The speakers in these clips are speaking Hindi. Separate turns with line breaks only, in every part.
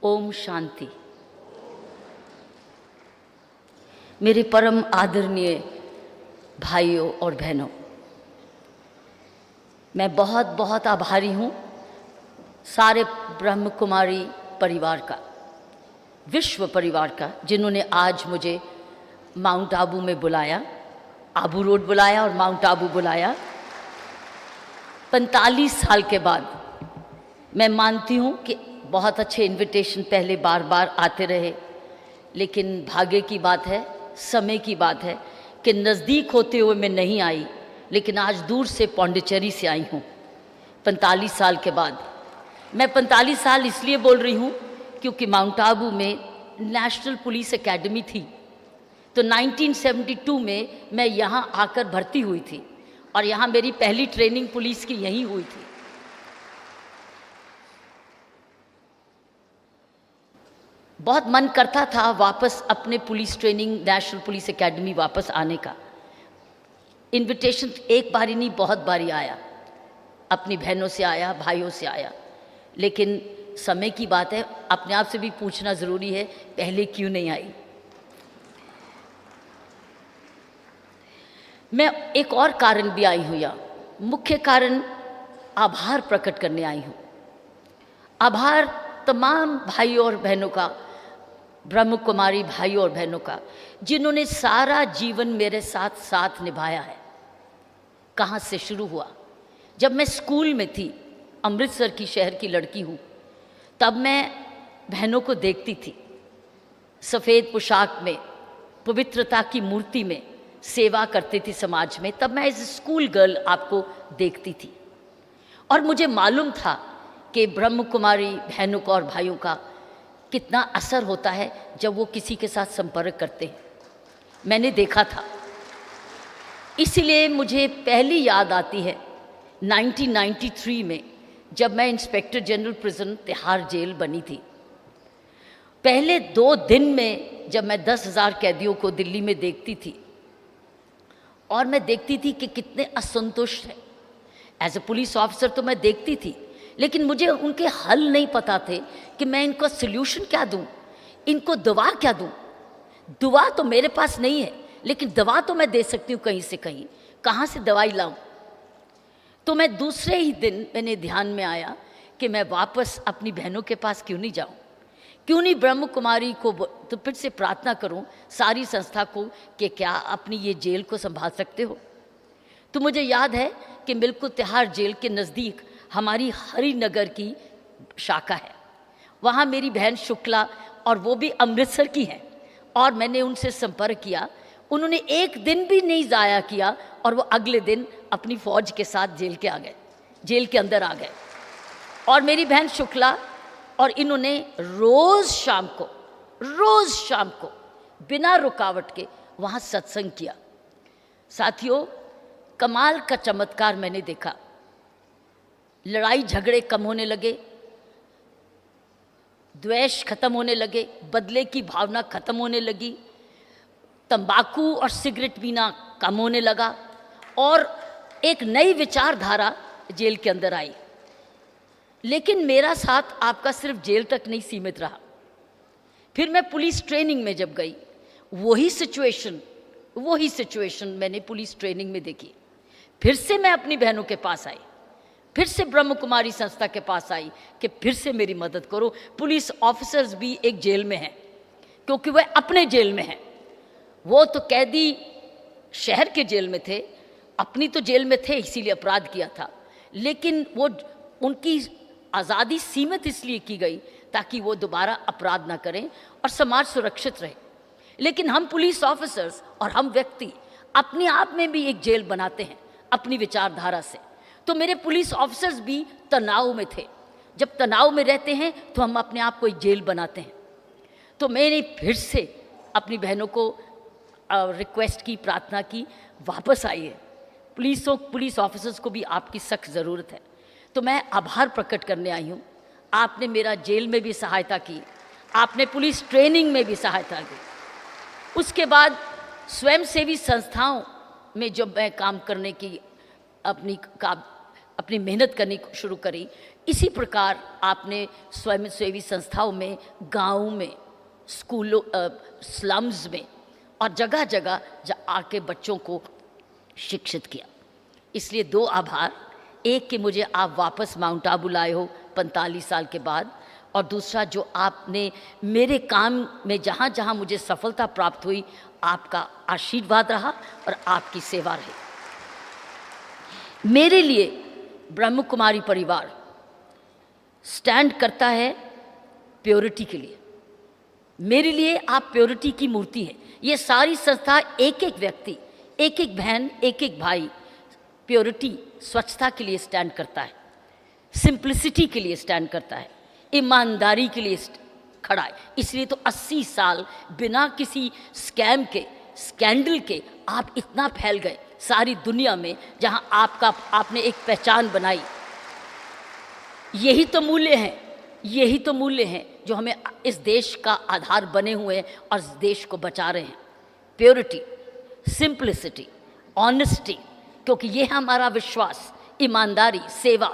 ओम शांति। मेरे परम आदरणीय भाइयों और बहनों, मैं बहुत बहुत आभारी हूँ सारे ब्रह्म कुमारी परिवार का, विश्व परिवार का, जिन्होंने आज मुझे माउंट आबू में बुलाया, आबू रोड बुलाया और माउंट आबू बुलाया। 45 साल के बाद मैं मानती हूँ कि बहुत अच्छे इनविटेशन पहले बार बार आते रहे, लेकिन भाग्य की बात है, समय की बात है कि नज़दीक होते हुए मैं नहीं आई, लेकिन आज दूर से पौंडीचेरी से आई हूँ 45 साल के बाद। मैं 45 साल इसलिए बोल रही हूँ क्योंकि माउंट आबू में नेशनल पुलिस एकेडमी थी, तो 1972 में मैं यहाँ आकर भर्ती हुई थी और यहाँ मेरी पहली ट्रेनिंग पुलिस की यहीं हुई थी। बहुत मन करता था वापस अपने police training national police academy वापस आने का। इनविटेशन एक बारी नहीं, बहुत बारी आया, अपनी बहनों से आया, भाइयों से आया, लेकिन समय की बात है, अपने आप से भी पूछना ज़रूरी है पहले क्यों नहीं आई। मैं एक और कारण भी आई हूँ यहाँ, मुख्य कारण आभार प्रकट करने आई हूँ। आभार तमाम भाइयों और बहनों का, ब्रह्म कुमारी भाइयों और बहनों का, जिन्होंने सारा जीवन मेरे साथ साथ निभाया है। कहाँ से शुरू हुआ? जब मैं स्कूल में थी, अमृतसर की शहर की लड़की हूँ, तब मैं बहनों को देखती थी सफ़ेद पोशाक में, पवित्रता की मूर्ति में सेवा करती थी समाज में। तब मैं एज स्कूल गर्ल आपको देखती थी और मुझे मालूम था कि ब्रह्म कुमारी बहनों का और भाइयों का कितना असर होता है जब वो किसी के साथ संपर्क करते हैं। मैंने देखा था, इसलिए मुझे पहली याद आती है 1993 में, जब मैं inspector general prison Tihar jail बनी थी। पहले 2 दिन में जब मैं 10,000 कैदियों को दिल्ली में देखती थी और मैं देखती थी कि कितने असंतुष्ट हैं। एज ए पुलिस ऑफिसर तो मैं देखती थी, लेकिन मुझे उनके हल नहीं पता थे कि मैं इनको सल्यूशन क्या दूं, इनको दवा क्या दूं। दवा तो मेरे पास नहीं है, लेकिन दवा तो मैं दे सकती हूँ कहीं से कहीं, कहाँ से दवाई लाऊं। तो मैं दूसरे ही दिन मैंने ध्यान में आया कि मैं वापस अपनी बहनों के पास क्यों नहीं जाऊं, क्यों नहीं ब्रह्म कुमारी को तो फिर से प्रार्थना करूं, सारी संस्था को, कि क्या अपनी ये जेल को संभाल सकते हो। तो मुझे याद है कि बिल्कुल तिहाड़ जेल के नज़दीक हमारी हरिनगर की शाखा है, वहाँ मेरी बहन शुक्ला, और वो भी अमृतसर की हैं, और मैंने उनसे संपर्क किया। उन्होंने एक दिन भी नहीं ज़ाया किया और वो अगले दिन अपनी फ़ौज के साथ जेल के अंदर आ गए। और मेरी बहन शुक्ला और इन्होंने रोज़ शाम को बिना रुकावट के वहाँ सत्संग किया। साथियों, कमाल का चमत्कार मैंने देखा। लड़ाई झगड़े कम होने लगे, द्वेष खत्म होने लगे, बदले की भावना खत्म होने लगी, तंबाकू और सिगरेट पीना कम होने लगा और एक नई विचारधारा जेल के अंदर आई। लेकिन मेरा साथ आपका सिर्फ जेल तक नहीं सीमित रहा। फिर मैं पुलिस ट्रेनिंग में जब गई, वही सिचुएशन मैंने पुलिस ट्रेनिंग में देखी। फिर से मैं अपनी बहनों के पास आई, फिर से ब्रह्म कुमारी संस्था के पास आई कि फिर से मेरी मदद करो। पुलिस ऑफिसर्स भी एक जेल में हैं, क्योंकि वह अपने जेल में हैं। वो तो कैदी शहर के जेल में थे, अपनी तो जेल में थे, इसीलिए अपराध किया था, लेकिन वो उनकी आज़ादी सीमित इसलिए की गई ताकि वो दोबारा अपराध ना करें और समाज सुरक्षित रहे। लेकिन हम पुलिस ऑफिसर्स और हम व्यक्ति अपने आप में भी एक जेल बनाते हैं अपनी विचारधारा से। तो मेरे पुलिस ऑफिसर्स भी तनाव में थे। जब तनाव में रहते हैं तो हम अपने आप को एक जेल बनाते हैं। तो मैंने फिर से अपनी बहनों को रिक्वेस्ट की, प्रार्थना की, वापस आइए। पुलिस ऑफिसर्स को भी आपकी सख्त ज़रूरत है। तो मैं आभार प्रकट करने आई हूँ। आपने मेरा जेल में भी सहायता की, आपने पुलिस ट्रेनिंग में भी सहायता की। उसके बाद स्वयंसेवी संस्थाओं में जब मैं काम करने की अपनी अपनी मेहनत करनी शुरू करी। इसी प्रकार आपने स्वयंसेवी संस्थाओं में, गाँव में, स्कूलों, स्लम्स में और जगह जगह आके बच्चों को शिक्षित किया। इसलिए 2 आभार, एक कि मुझे आप वापस माउंट आबू लाए हो 45 साल के बाद, और दूसरा जो आपने मेरे काम में जहाँ जहाँ मुझे सफलता प्राप्त हुई, आपका आशीर्वाद रहा और आपकी सेवा रही। मेरे लिए ब्रह्म कुमारी परिवार स्टैंड करता है प्योरिटी के लिए। मेरे लिए आप प्योरिटी की मूर्ति है। ये सारी संस्था, एक एक व्यक्ति, एक एक बहन, एक एक भाई प्योरिटी, स्वच्छता के लिए स्टैंड करता है, सिंप्लिसिटी के लिए स्टैंड करता है, ईमानदारी के लिए खड़ा है। इसलिए तो 80 साल बिना किसी स्कैम के, स्कैंडल के आप इतना फैल गए सारी दुनिया में, जहां आपने एक पहचान बनाई। यही तो मूल्य हैं, यही तो मूल्य हैं जो हमें इस देश का आधार बने हुए हैं और इस देश को बचा रहे हैं। प्योरिटी, सिंप्लिसिटी, ऑनेस्टी, क्योंकि ये है हमारा विश्वास, ईमानदारी, सेवा,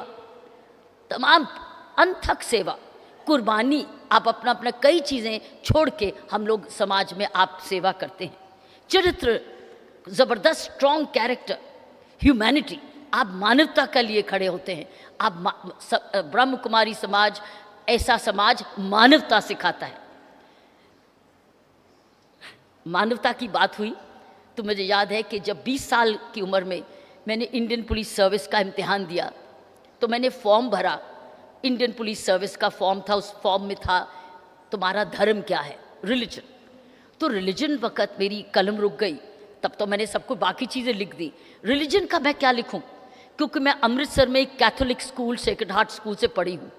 तमाम अनथक सेवा, कुर्बानी। आप अपना अपना कई चीज़ें छोड़ के हम लोग समाज में आप सेवा करते हैं। चरित्र, ज़बरदस्त स्ट्रॉन्ग कैरेक्टर, ह्यूमैनिटी, आप मानवता के लिए खड़े होते हैं। आप ब्रह्म कुमारी समाज ऐसा समाज मानवता सिखाता है। मानवता की बात हुई तो मुझे याद है कि जब 20 साल की उम्र में मैंने इंडियन पुलिस सर्विस का इम्तिहान दिया तो मैंने फॉर्म भरा। इंडियन पुलिस सर्विस का फॉर्म था, उस फॉर्म में था तुम्हारा धर्म क्या है, रिलीजन। तो रिलीजन वक़्त मेरी कलम रुक गई। तब तो मैंने सबको बाकी चीज़ें लिख दी, रिलीजन का मैं क्या लिखूं, क्योंकि मैं अमृतसर में एक Catholic school, sacred heart school से पढ़ी हूँ।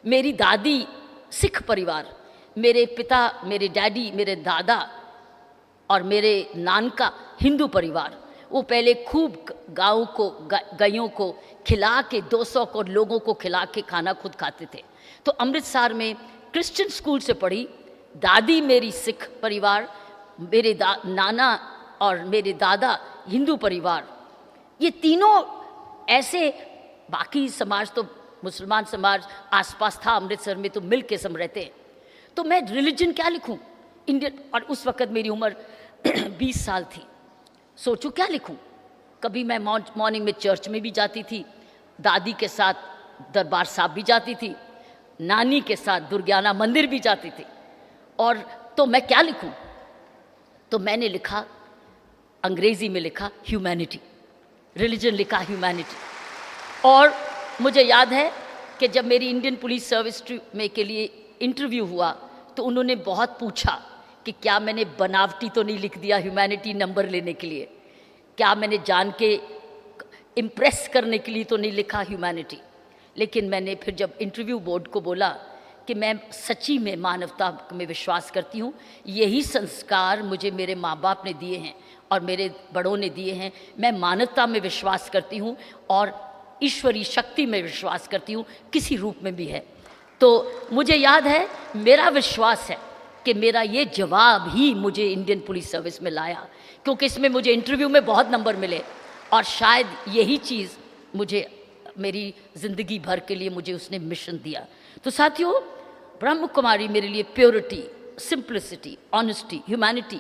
मेरी दादी सिख परिवार, मेरे पिता, मेरे डैडी, मेरे दादा और मेरे नानका हिंदू परिवार। वो पहले खूब गाँव को, गायों को खिला के 200 को लोगों को खिला के खाना खुद खाते थे। तो अमृतसर में क्रिश्चियन स्कूल से पढ़ी। दादी मेरी सिख परिवार, मेरे नाना और मेरे दादा हिंदू परिवार। ये तीनों ऐसे, बाकी समाज तो मुसलमान समाज आसपास था अमृतसर में, तो मिल के सब रहते हैं। तो मैं रिलीजन क्या लिखूं, इंडियन, और उस वक़्त मेरी उम्र 20 साल थी। सोचूं क्या लिखूं। कभी मैं मॉर्निंग में चर्च में भी जाती थी, दादी के साथ दरबार साहब भी जाती थी, नानी के साथ दुर्गाना मंदिर भी जाती थी। और तो मैं क्या लिखूं, तो मैंने लिखा, अंग्रेजी में लिखा ह्यूमैनिटी, रिलीजन लिखा ह्यूमैनिटी। और मुझे याद है कि जब मेरी इंडियन पुलिस सर्विस में के लिए इंटरव्यू हुआ तो उन्होंने बहुत पूछा कि क्या मैंने बनावटी तो नहीं लिख दिया ह्यूमैनिटी नंबर लेने के लिए, क्या मैंने जान के इम्प्रेस करने के लिए तो नहीं लिखा ह्यूमैनिटी। लेकिन मैंने फिर जब इंटरव्यू बोर्ड को बोला कि मैं सच्ची में मानवता में विश्वास करती हूँ, यही संस्कार मुझे मेरे माँ बाप ने दिए हैं और मेरे बड़ों ने दिए हैं। मैं मानवता में विश्वास करती हूँ और ईश्वरीय शक्ति में विश्वास करती हूँ, किसी रूप में भी है। तो मुझे याद है, मेरा विश्वास है कि मेरा ये जवाब ही मुझे इंडियन पुलिस सर्विस में लाया, क्योंकि इसमें मुझे इंटरव्यू में बहुत नंबर मिले और शायद यही चीज़ मुझे मेरी ज़िंदगी भर के लिए मुझे उसने मिशन दिया। तो साथियों, ब्रह्म कुमारी मेरे लिए प्योरिटी, सिंप्लिसिटी, ऑनेस्टी, ह्यूमैनिटी,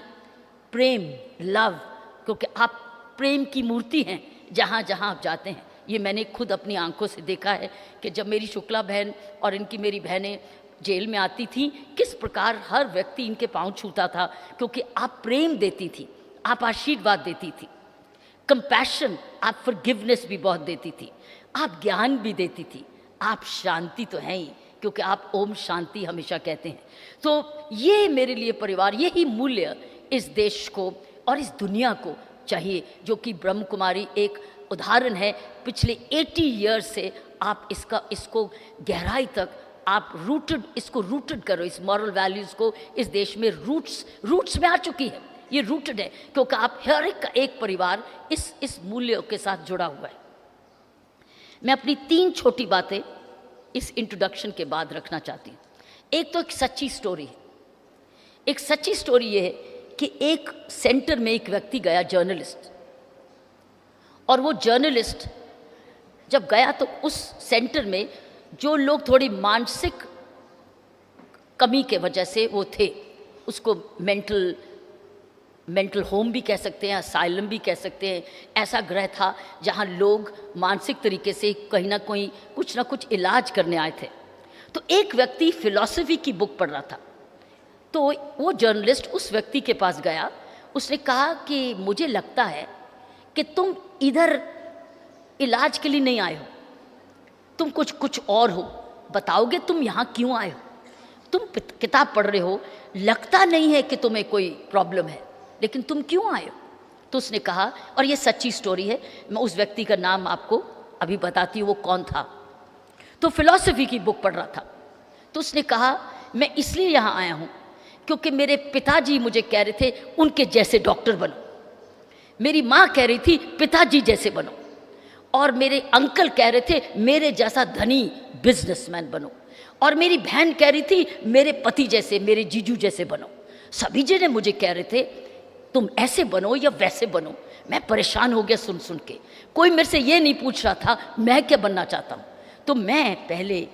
प्रेम, लव, क्योंकि आप प्रेम की मूर्ति हैं जहाँ जहाँ आप जाते हैं। ये मैंने खुद अपनी आंखों से देखा है कि जब मेरी शुक्ला बहन और इनकी मेरी बहनें जेल में आती थी, किस प्रकार हर व्यक्ति इनके पांव छूता था, क्योंकि आप प्रेम देती थी, आप आशीर्वाद देती थी, कंपैशन, आप फॉरगिवनेस भी बहुत देती थी, आप ज्ञान भी देती थी, आप शांति तो हैं ही, क्योंकि आप ओम शांति हमेशा कहते हैं। तो ये मेरे लिए परिवार, यही मूल्य इस देश को और इस दुनिया को चाहिए, जो कि ब्रह्म कुमारी एक उदाहरण है। पिछले 80 ईयर्स से आप इसको गहराई तक आप इसको रूटेड करो, इस मॉरल वैल्यूज़ को इस देश में रूट्स में आ चुकी है, ये रूटेड है, क्योंकि आप हर एक परिवार इस मूल्यों के साथ जुड़ा हुआ है। मैं अपनी 3 छोटी बातें इस इंट्रोडक्शन के बाद रखना चाहती हूँ। एक तो एक सच्ची स्टोरी है। एक सच्ची स्टोरी ये है कि एक सेंटर में एक व्यक्ति गया, जर्नलिस्ट, और वो जर्नलिस्ट जब गया तो उस सेंटर में जो लोग थोड़ी मानसिक कमी के वजह से वो थे, उसको मेंटल होम भी कह सकते हैं, असाइलम भी कह सकते हैं, ऐसा गृह था जहाँ लोग मानसिक तरीके से कहीं ना कहीं कुछ ना कुछ इलाज करने आए थे। तो एक व्यक्ति फिलॉसफी की बुक पढ़ रहा था, तो वो जर्नलिस्ट उस व्यक्ति के पास गया। उसने कहा कि मुझे लगता है कि तुम इधर इलाज के लिए नहीं आए हो, तुम कुछ और हो, बताओगे तुम यहाँ क्यों आए हो? तुम किताब पढ़ रहे हो, लगता नहीं है कि तुम्हें कोई प्रॉब्लम है, लेकिन तुम क्यों आए हो? तो उसने कहा, और ये सच्ची स्टोरी है, मैं उस व्यक्ति का नाम आपको अभी बताती हूँ वो कौन था। तो फिलॉसफी की बुक पढ़ रहा था, तो उसने कहा मैं इसलिए यहाँ आया हूँ क्योंकि मेरे पिताजी मुझे कह रहे थे उनके जैसे डॉक्टर बनो, मेरी माँ कह रही थी पिताजी जैसे बनो, और मेरे अंकल कह रहे थे मेरे जैसा धनी बिजनेसमैन बनो, और मेरी बहन कह रही थी मेरे पति जैसे, मेरे जीजू जैसे बनो। सभी जने मुझे कह रहे थे तुम ऐसे बनो या वैसे बनो। मैं परेशान हो गया सुन सुन के। कोई मेरे से ये नहीं पूछ रहा था मैं क्या बनना चाहता हूँ। तो मैं पहले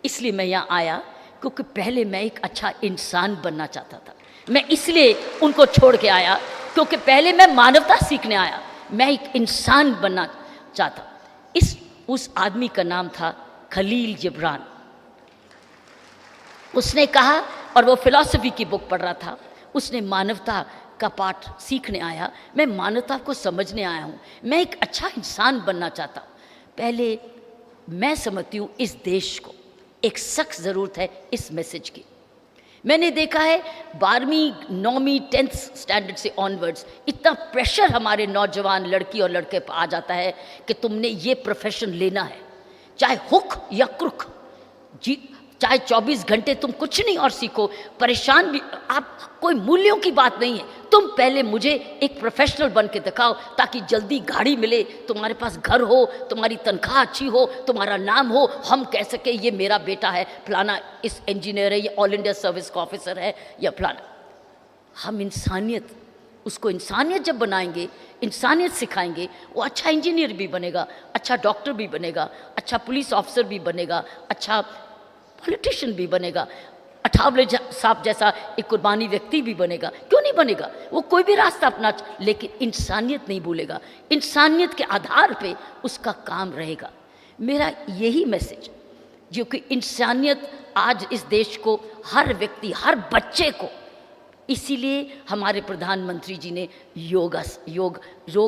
इसलिए मैं यहाँ आया क्योंकि पहले मैं एक अच्छा इंसान बनना चाहता था। मैं इसलिए उनको छोड़ के आया क्योंकि पहले मैं मानवता सीखने आया, मैं एक इंसान बनना चाहता। उस आदमी का नाम था खलील जिब्रान। उसने कहा, और वो फिलॉसफी की बुक पढ़ रहा था, उसने मानवता का पाठ सीखने आया, मैं मानवता को समझने आया हूँ, मैं एक अच्छा इंसान बनना चाहता हूँ। पहले मैं समझती हूँ इस देश को एक सख्त ज़रूरत है इस मैसेज की। मैंने देखा है 12वीं 9वीं 10th स्टैंडर्ड से ऑनवर्ड्स इतना प्रेशर हमारे नौजवान लड़की और लड़के पर आ जाता है कि तुमने ये प्रोफेशन लेना है, चाहे हुक या क्रुक जी, चाहे 24 घंटे तुम कुछ नहीं और सीखो, परेशान भी आप, कोई मूल्यों की बात नहीं है। तुम पहले मुझे एक प्रोफेशनल बन के दिखाओ ताकि जल्दी गाड़ी मिले, तुम्हारे पास घर हो, तुम्हारी तनख्वाह अच्छी हो, तुम्हारा नाम हो, हम कह सके ये मेरा बेटा है, फलाना इस इंजीनियर है, ये ऑल इंडिया सर्विस का ऑफिसर है, या फलाना। हम इंसानियत, उसको इंसानियत जब बनाएंगे, इंसानियत सिखाएंगे, वो अच्छा इंजीनियर भी बनेगा, अच्छा डॉक्टर भी बनेगा, अच्छा पुलिस ऑफिसर भी बनेगा, अच्छा पॉलिटिशियन भी बनेगा, अठावले साहब जैसा एक कुर्बानी व्यक्ति भी बनेगा। क्यों नहीं बनेगा? वो कोई भी रास्ता अपना, लेकिन इंसानियत नहीं भूलेगा, इंसानियत के आधार पे उसका काम रहेगा। मेरा यही मैसेज, जो कि इंसानियत आज इस देश को, हर व्यक्ति, हर बच्चे को, इसीलिए हमारे प्रधानमंत्री जी ने योग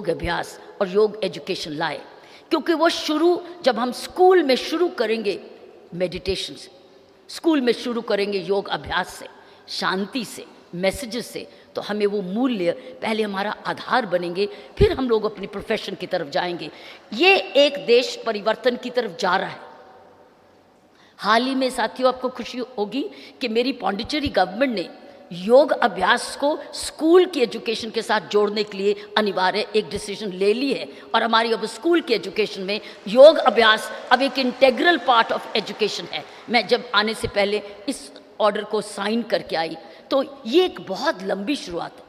अभ्यास और योग एजुकेशन लाए, क्योंकि वो जब हम स्कूल में शुरू करेंगे मेडिटेशन से, स्कूल में शुरू करेंगे योग अभ्यास से, शांति से, मैसेजेस से, तो हमें वो मूल्य पहले हमारा आधार बनेंगे, फिर हम लोग अपनी प्रोफेशन की तरफ जाएंगे। ये एक देश परिवर्तन की तरफ जा रहा है। हाल ही में साथियों आपको खुशी होगी कि मेरी पौंडीचेरी गवर्नमेंट ने योग अभ्यास को स्कूल की एजुकेशन के साथ जोड़ने के लिए अनिवार्य एक डिसीजन ले ली है, और हमारी अब स्कूल की एजुकेशन में योग अभ्यास अब एक इंटेग्रल पार्ट ऑफ एजुकेशन है। मैं जब आने से पहले इस ऑर्डर को साइन करके आई, तो ये एक बहुत लंबी शुरुआत है।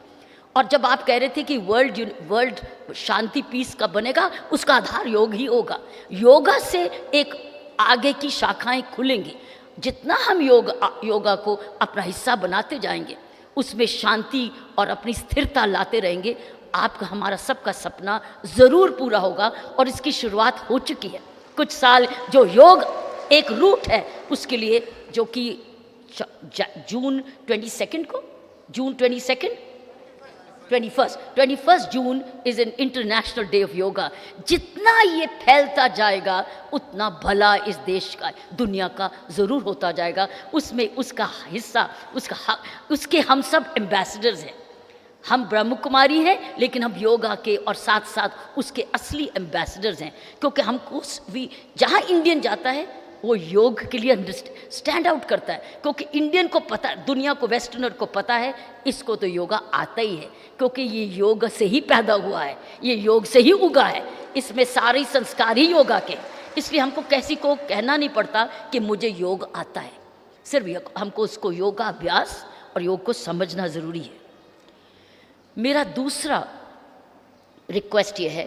और जब आप कह रहे थे कि वर्ल्ड शांति पीस का बनेगा, उसका आधार योग ही होगा। योगा से एक आगे की शाखाएं खुलेंगी। जितना हम योगा को अपना हिस्सा बनाते जाएंगे, उसमें शांति और अपनी स्थिरता लाते रहेंगे, आपका, हमारा सबका सपना ज़रूर पूरा होगा। और इसकी शुरुआत हो चुकी है। कुछ साल जो योग एक रूट है उसके लिए, जो कि June 21 June is an international day of yoga. जितना ये फैलता जाएगा उतना भला इस देश का, दुनिया का ज़रूर होता जाएगा। उसमें उसका हिस्सा, उसके हम सब एम्बेसडर्स हैं। हम ब्रह्म कुमारी हैं, लेकिन हम योगा के और साथ साथ उसके असली एम्बेसडर्स हैं, क्योंकि हमको जहाँ इंडियन जाता है वो योग के लिए स्टैंड आउट करता है, क्योंकि इंडियन को पता, दुनिया को, वेस्टर्नर को पता है इसको तो योगा आता ही है, क्योंकि ये योग से ही पैदा हुआ है, ये योग से ही उगा है, इसमें सारे संस्कार ही योगा के। इसलिए हमको किसी को कहना नहीं पड़ता कि मुझे योग आता है, सिर्फ हमको उसको योगा अभ्यास और योग को समझना ज़रूरी है। मेरा दूसरा रिक्वेस्ट ये है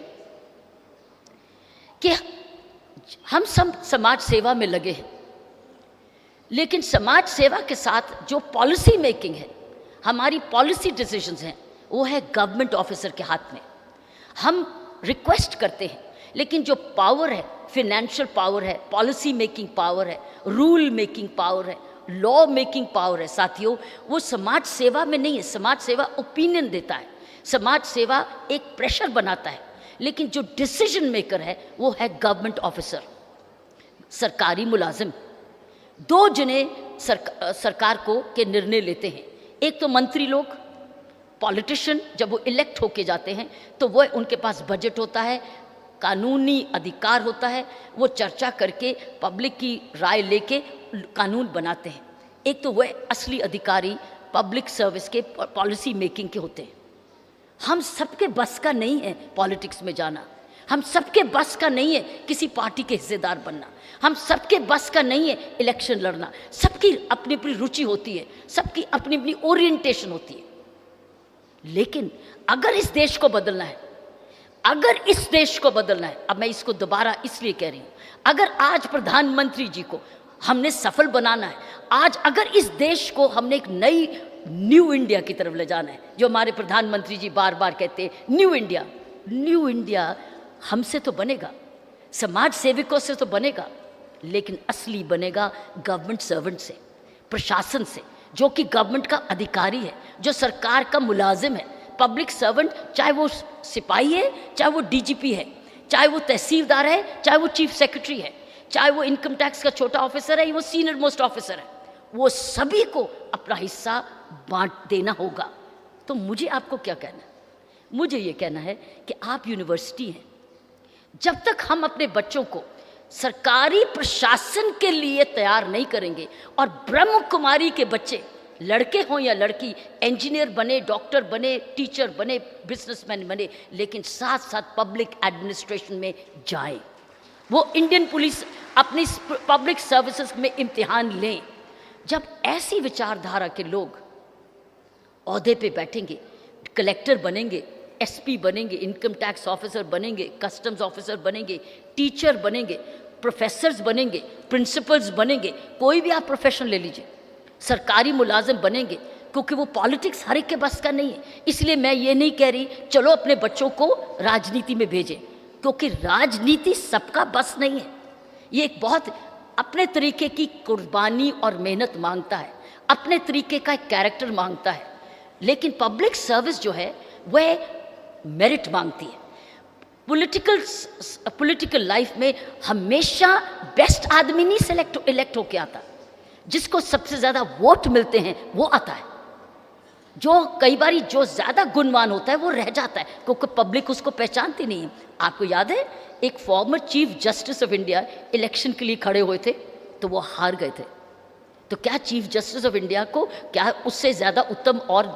कि हम सब समाज सेवा में लगे हैं, लेकिन समाज सेवा के साथ जो पॉलिसी मेकिंग है, हमारी पॉलिसी डिसीजंस हैं, वो है गवर्नमेंट ऑफिसर के हाथ में। हम रिक्वेस्ट करते हैं, लेकिन जो पावर है, फिनेंशियल पावर है, पॉलिसी मेकिंग पावर है, रूल मेकिंग पावर है, लॉ मेकिंग पावर है साथियों, वो समाज सेवा में नहीं है। समाज सेवा ओपिनियन देता है, समाज सेवा एक प्रेशर बनाता है, लेकिन जो डिसीजन मेकर है वो है गवर्नमेंट ऑफिसर, सरकारी मुलाजिम। दो जने सरकार को के निर्णय लेते हैं, एक तो मंत्री लोग, पॉलिटिशियन, जब वो इलेक्ट होके जाते हैं तो वो उनके पास बजट होता है, कानूनी अधिकार होता है, वो चर्चा करके पब्लिक की राय लेके कानून बनाते हैं। एक तो वह असली अधिकारी पब्लिक सर्विस के पॉलिसी मेकिंग के होते हैं। हम सबके बस का नहीं है पॉलिटिक्स में जाना, हम सबके बस का नहीं है किसी पार्टी के हिस्सेदार बनना, हम सबके बस का नहीं है इलेक्शन लड़ना। सबकी अपनी अपनी रुचि होती है, सबकी अपनी अपनी ओरिएंटेशन होती है। लेकिन अगर इस देश को बदलना है, अगर इस देश को बदलना है, अब मैं इसको दोबारा इसलिए कह रही हूं, अगर आज प्रधानमंत्री जी को हमने सफल बनाना है, आज अगर इस देश को हमने एक नई न्यू इंडिया की तरफ ले जाना है, जो हमारे प्रधानमंत्री जी बार बार कहते हैं न्यू इंडिया, न्यू इंडिया हमसे तो बनेगा, समाज सेवकों से तो बनेगा, लेकिन असली बनेगा गवर्नमेंट सर्वेंट से, प्रशासन से, जो कि गवर्नमेंट का अधिकारी है, जो सरकार का मुलाजिम है। पब्लिक सर्वेंट, चाहे वो सिपाही है, चाहे वो डीजीपी है, चाहे वो तहसीलदार है, चाहे वो चीफ सेक्रेटरी है, चाहे वो इनकम टैक्स का छोटा ऑफिसर है या वो सीनियर मोस्ट ऑफिसर है, वो सभी को अपना हिस्सा बांट देना होगा। तो मुझे आपको क्या कहना है? मुझे ये कहना है कि आप यूनिवर्सिटी हैं, जब तक हम अपने बच्चों को सरकारी प्रशासन के लिए तैयार नहीं करेंगे, और ब्रह्म कुमारी के बच्चे, लड़के हों या लड़की, इंजीनियर बने, डॉक्टर बने, टीचर बने, बिजनेसमैन बने, लेकिन साथ साथ पब्लिक एडमिनिस्ट्रेशन में जाएं, वो इंडियन पुलिस अपनी पब्लिक सर्विसेज में इम्तिहान लें। जब ऐसी विचारधारा के लोग ओहदे पे बैठेंगे, कलेक्टर बनेंगे, एसपी बनेंगे, इनकम टैक्स ऑफिसर बनेंगे, कस्टम्स ऑफिसर बनेंगे, टीचर बनेंगे, प्रोफेसर्स बनेंगे, प्रिंसिपल्स बनेंगे, कोई भी आप प्रोफेशन ले लीजिए, सरकारी मुलाजिम बनेंगे, क्योंकि वो पॉलिटिक्स हर एक के बस का नहीं है। इसलिए मैं ये नहीं कह रही चलो अपने बच्चों को राजनीति में भेजें, क्योंकि राजनीति सबका बस नहीं है। ये एक बहुत अपने तरीके की कुर्बानी और मेहनत मांगता है, अपने तरीके का एक कैरेक्टर मांगता है, लेकिन पब्लिक सर्विस जो है वह मेरिट मांगती है। पॉलिटिकल लाइफ में हमेशा बेस्ट आदमी नहीं इलेक्ट होके आता, जिसको सबसे ज़्यादा वोट मिलते हैं वो आता है। जो कई बार जो ज़्यादा गुणवान होता है वो रह जाता है, क्योंकि पब्लिक उसको पहचानती नहीं है। आपको याद है एक former chief justice of India election के लिए खड़े हुए थे तो वो हार गए थे। तो क्या चीफ जस्टिस ऑफ इंडिया को क्या उससे ज़्यादा उत्तम और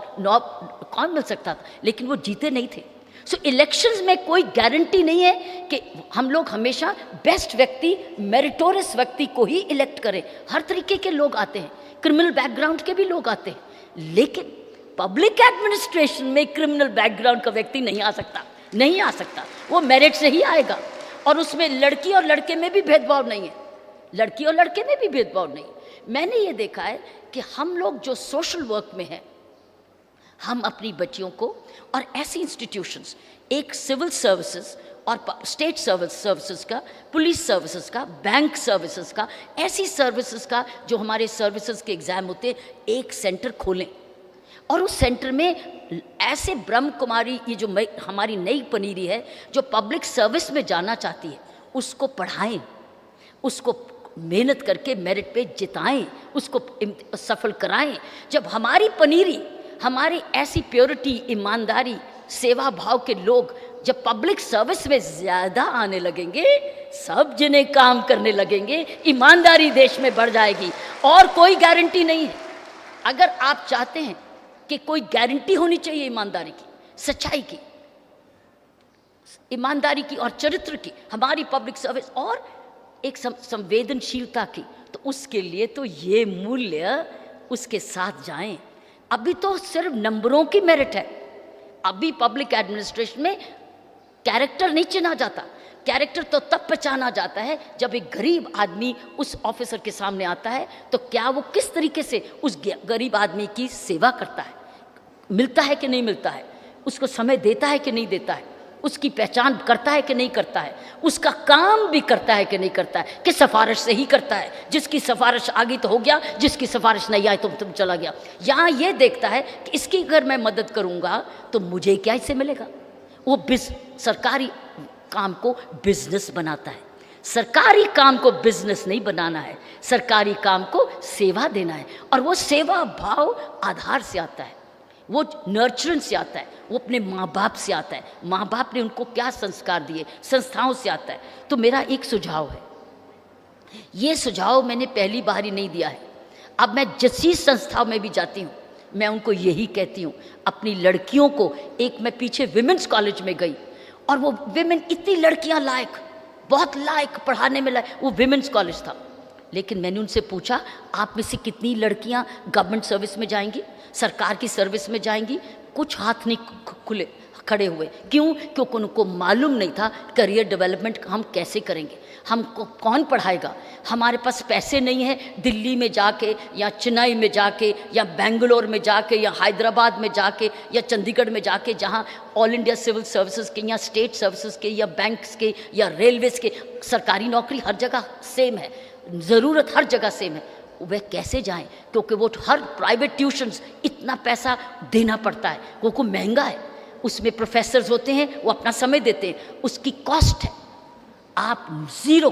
कौन मिल सकता था? लेकिन वो जीते नहीं थे। सो इलेक्शंस में कोई गारंटी नहीं है कि हम लोग हमेशा बेस्ट व्यक्ति, मेरिटोरियस व्यक्ति को ही इलेक्ट करें। हर तरीके के लोग आते हैं, क्रिमिनल बैकग्राउंड के भी लोग आते हैं, लेकिन पब्लिक एडमिनिस्ट्रेशन में क्रिमिनल बैकग्राउंड का व्यक्ति नहीं आ सकता, नहीं आ सकता। वो मेरिट से ही आएगा, और उसमें लड़की और लड़के में भी भेदभाव नहीं है, लड़की और लड़के में भी भेदभाव नहीं। मैंने ये देखा है कि हम लोग जो सोशल वर्क में हैं, हम अपनी बच्चियों को और ऐसी इंस्टीट्यूशंस, एक सिविल सर्विसेज और स्टेट सर्विसेज का, पुलिस सर्विसेज का, बैंक सर्विसेज का, ऐसी सर्विसेज का जो हमारे सर्विसेज के एग्ज़ाम होते हैं, एक सेंटर खोलें और उस सेंटर में ऐसे ब्रह्म कुमारी, ये जो हमारी नई पनीरी है जो पब्लिक सर्विस में जाना चाहती है, उसको पढ़ाएं, उसको मेहनत करके मेरिट पे जिताएं, उसको सफल कराएं। जब हमारी पनीरी, हमारी ऐसी प्योरिटी, ईमानदारी, सेवा भाव के लोग जब पब्लिक सर्विस में ज़्यादा आने लगेंगे, सब जने काम करने लगेंगे, ईमानदारी देश में बढ़ जाएगी। और कोई गारंटी नहीं है। अगर आप चाहते हैं कि कोई गारंटी होनी चाहिए ईमानदारी की, सच्चाई की, ईमानदारी की और चरित्र की, हमारी पब्लिक सर्विस और एक संवेदनशीलता की, तो उसके लिए तो ये मूल्य उसके साथ जाएं। अभी तो सिर्फ नंबरों की मेरिट है, अभी पब्लिक एडमिनिस्ट्रेशन में कैरेक्टर नहीं चुना जाता। कैरेक्टर तो तब पहचाना जाता है जब एक गरीब आदमी उस ऑफिसर के सामने आता है, तो क्या वो किस तरीके से उस गरीब आदमी की सेवा करता है, मिलता है कि नहीं मिलता है, उसको समय देता है कि नहीं देता है, उसकी पहचान करता है कि नहीं करता है, उसका काम भी करता है कि नहीं करता है, कि सिफारिश से ही करता है, जिसकी सिफारिश आ गई तो हो गया, जिसकी सिफारिश नहीं आई तो तुम चला गया। यहाँ ये देखता है कि इसकी अगर मैं मदद करूँगा तो मुझे क्या इससे मिलेगा। वो सरकारी काम को बिजनेस बनाता है। सरकारी काम को बिजनेस नहीं बनाना है, सरकारी काम को सेवा देना है, और वो सेवा भाव आधार से आता है, वो नर्चरेंस से आता है, वो अपने माँ बाप से आता है, माँ बाप ने उनको क्या संस्कार दिए, संस्थाओं से आता है। तो मेरा एक सुझाव है, ये सुझाव मैंने पहली बार ही नहीं दिया है, अब मैं जिस संस्था में भी जाती हूँ मैं उनको यही कहती हूँ। अपनी लड़कियों को, एक मैं पीछे विमेंस कॉलेज में गई और वो विमेन इतनी लड़कियाँ लायक, बहुत लायक, पढ़ाने में लायक, वो विमेंस कॉलेज था, लेकिन मैंने उनसे पूछा आप में से कितनी लड़कियां गवर्नमेंट सर्विस में जाएंगी, सरकार की सर्विस में जाएंगी। कुछ हाथ नहीं खुले खड़े हुए। क्यों? क्योंकि उनको मालूम नहीं था करियर डेवलपमेंट हम कैसे करेंगे, हमको कौन पढ़ाएगा, हमारे पास पैसे नहीं है दिल्ली में जाके या चेन्नई में जाके या बेंगलोर में जाके या हैदराबाद में जाके या चंडीगढ़ में जाके, जहाँ ऑल इंडिया सिविल सर्विसेज के या स्टेट सर्विसेज के या बैंक्स के या रेलवेज के, सरकारी नौकरी हर जगह सेम है, ज़रूरत हर जगह सेम है, वह कैसे जाएं? क्योंकि वो हर प्राइवेट ट्यूशन्स इतना पैसा देना पड़ता है, वो महंगा है, उसमें प्रोफेसर्स होते हैं, वो अपना समय देते हैं, उसकी कॉस्ट है। आप ज़ीरो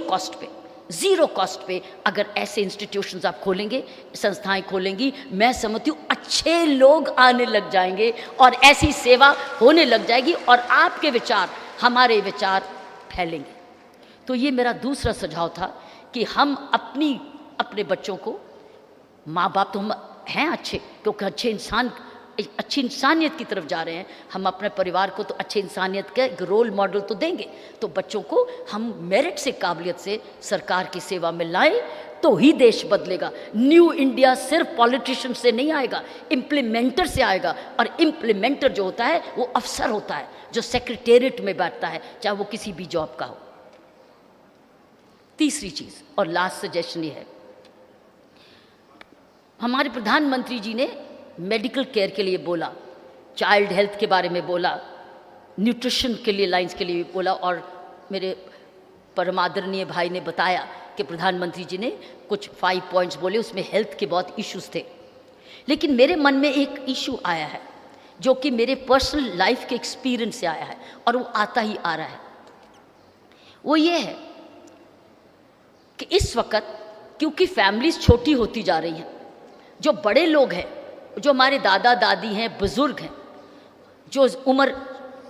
कॉस्ट पे अगर ऐसे इंस्टीट्यूशंस आप खोलेंगे, संस्थाएं खोलेंगी, मैं समझती हूँ अच्छे लोग आने लग जाएंगे और ऐसी सेवा होने लग जाएगी और आपके विचार, हमारे विचार फैलेंगे। तो ये मेरा दूसरा सुझाव था कि हम अपने बच्चों को, माँ बाप तो हम हैं अच्छे, क्योंकि अच्छी इंसानियत की तरफ जा रहे हैं, हम अपने परिवार को तो अच्छे इंसानियत का एक रोल मॉडल तो देंगे, तो बच्चों को हम मेरिट से, काबिलियत से सरकार की सेवा में लाएं, तो ही देश बदलेगा। न्यू इंडिया सिर्फ पॉलिटिशियन से नहीं आएगा, इम्प्लीमेंटर से आएगा, और इम्प्लीमेंटर जो होता है वो अफसर होता है जो सेक्रेटेरिएट में बैठता है, चाहे वो किसी भी जॉब का हो। तीसरी चीज़ और लास्ट सजेशन ये है, हमारे प्रधानमंत्री जी ने मेडिकल केयर के लिए बोला, चाइल्ड हेल्थ के बारे में बोला, न्यूट्रिशन के लिए लाइंस के लिए बोला, और मेरे परमादरणीय भाई ने बताया कि प्रधानमंत्री जी ने कुछ 5 पॉइंट्स बोले, उसमें हेल्थ के बहुत इश्यूज थे। लेकिन मेरे मन में एक इशू आया है जो कि मेरे पर्सनल लाइफ के एक्सपीरियंस से आया है और वो आता ही आ रहा है। वो ये है कि इस वक्त क्योंकि फैमिलीज छोटी होती जा रही हैं, जो बड़े लोग हैं, जो हमारे दादा दादी हैं, बुज़ुर्ग हैं, जो उम्र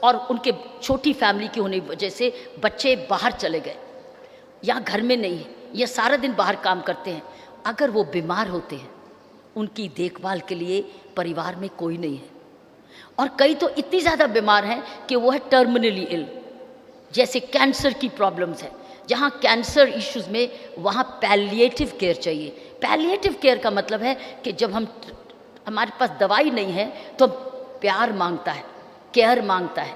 और उनके छोटी फैमिली की होने की वजह से बच्चे बाहर चले गए या घर में नहीं है या सारा दिन बाहर काम करते हैं, अगर वो बीमार होते हैं उनकी देखभाल के लिए परिवार में कोई नहीं है, और कई तो इतनी ज़्यादा बीमार हैं कि वो है टर्मिनली इल, जैसे कैंसर की प्रॉब्लम्स है, जहाँ कैंसर इश्यूज़ में वहाँ पैलिएटिव केयर चाहिए। पैलिएटिव केयर का मतलब है कि जब हमारे पास दवाई नहीं है तो प्यार मांगता है, केयर मांगता है,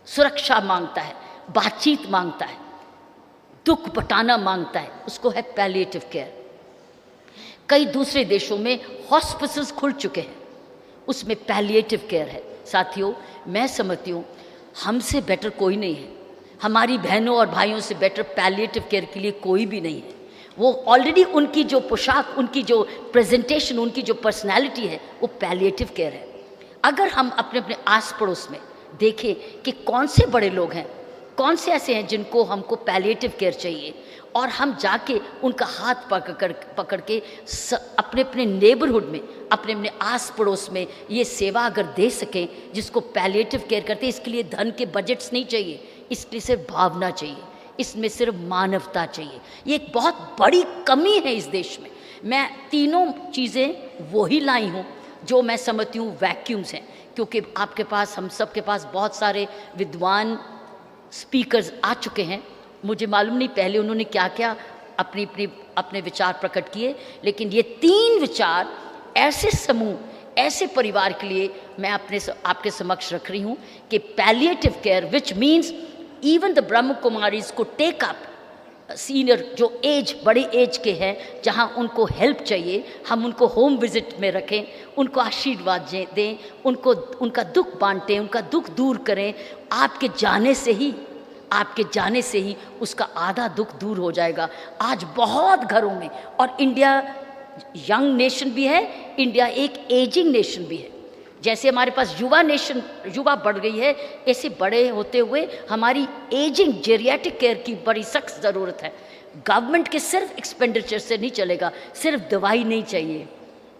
सुरक्षा मांगता है, बातचीत मांगता है, दुख बटाना मांगता है, उसको है पैलिएटिव केयर। कई दूसरे देशों में हॉस्पिटल्स खुल चुके हैं, उसमें पैलिएटिव केयर है। साथियों, मैं समझती हूँ हमसे बेटर कोई नहीं है, हमारी बहनों और भाइयों से बेटर पैलिएटिव केयर के लिए कोई भी नहीं है। वो ऑलरेडी उनकी जो पोशाक, उनकी जो प्रेजेंटेशन, उनकी जो पर्सनैलिटी है, वो पैलिएटिव केयर है। अगर हम अपने अपने आस पड़ोस में देखें कि कौन से बड़े लोग हैं, कौन से ऐसे हैं जिनको हमको पैलिएटिव केयर चाहिए, और हम जाके उनका हाथ पकड़ के अपने अपने नेबरहुड में, अपने अपने आस पड़ोस में ये सेवा अगर दे सकें जिसको पैलिएटिव केयर करते हैं, इसके लिए धन के बजट्स नहीं चाहिए, इसलिए सिर्फ भावना चाहिए, इसमें सिर्फ मानवता चाहिए। ये एक बहुत बड़ी कमी है इस देश में। मैं तीनों चीज़ें वही लाई हूँ जो मैं समझती हूँ वैक्यूम्स हैं, क्योंकि आपके पास, हम सब के पास बहुत सारे विद्वान स्पीकर्स आ चुके हैं। मुझे मालूम नहीं पहले उन्होंने क्या क्या अपने विचार प्रकट किए, लेकिन ये 3 विचार ऐसे समूह, ऐसे परिवार के लिए मैं आपके समक्ष रख रही हूँ कि palliative care which means even the Brahma Kumaris could take up senior जो एज बड़ी एज के हैं, जहाँ उनको हेल्प चाहिए, हम उनको होम विजिट में रखें, उनको आशीर्वाद दें, उनको उनका दुख बांटें, उनका दुख दूर करें। आपके जाने से ही उसका आधा दुख दूर हो जाएगा। आज बहुत घरों में, और इंडिया यंग नेशन भी है, इंडिया एक एजिंग नेशन भी है। जैसे हमारे पास युवा बढ़ गई है, ऐसे बड़े होते हुए हमारी एजिंग जेरियाटिक केयर की बड़ी सख्त ज़रूरत है। गवर्नमेंट के सिर्फ एक्सपेंडिचर से नहीं चलेगा, सिर्फ दवाई नहीं चाहिए,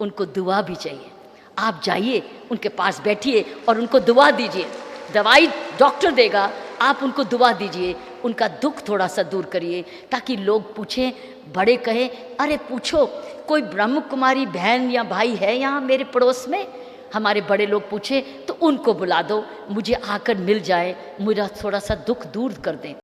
उनको दुआ भी चाहिए। आप जाइए, उनके पास बैठिए और उनको दुआ दीजिए। दवाई डॉक्टर देगा, आप उनको दुआ दीजिए, उनका दुख थोड़ा सा दूर करिए, ताकि लोग पूछें, बड़े कहें, अरे पूछो कोई ब्रह्म कुमारी बहन या भाई है यहाँ मेरे पड़ोस में। हमारे बड़े लोग पूछे तो उनको बुला दो, मुझे आकर मिल जाए, मेरा थोड़ा सा दुख दूर कर दें।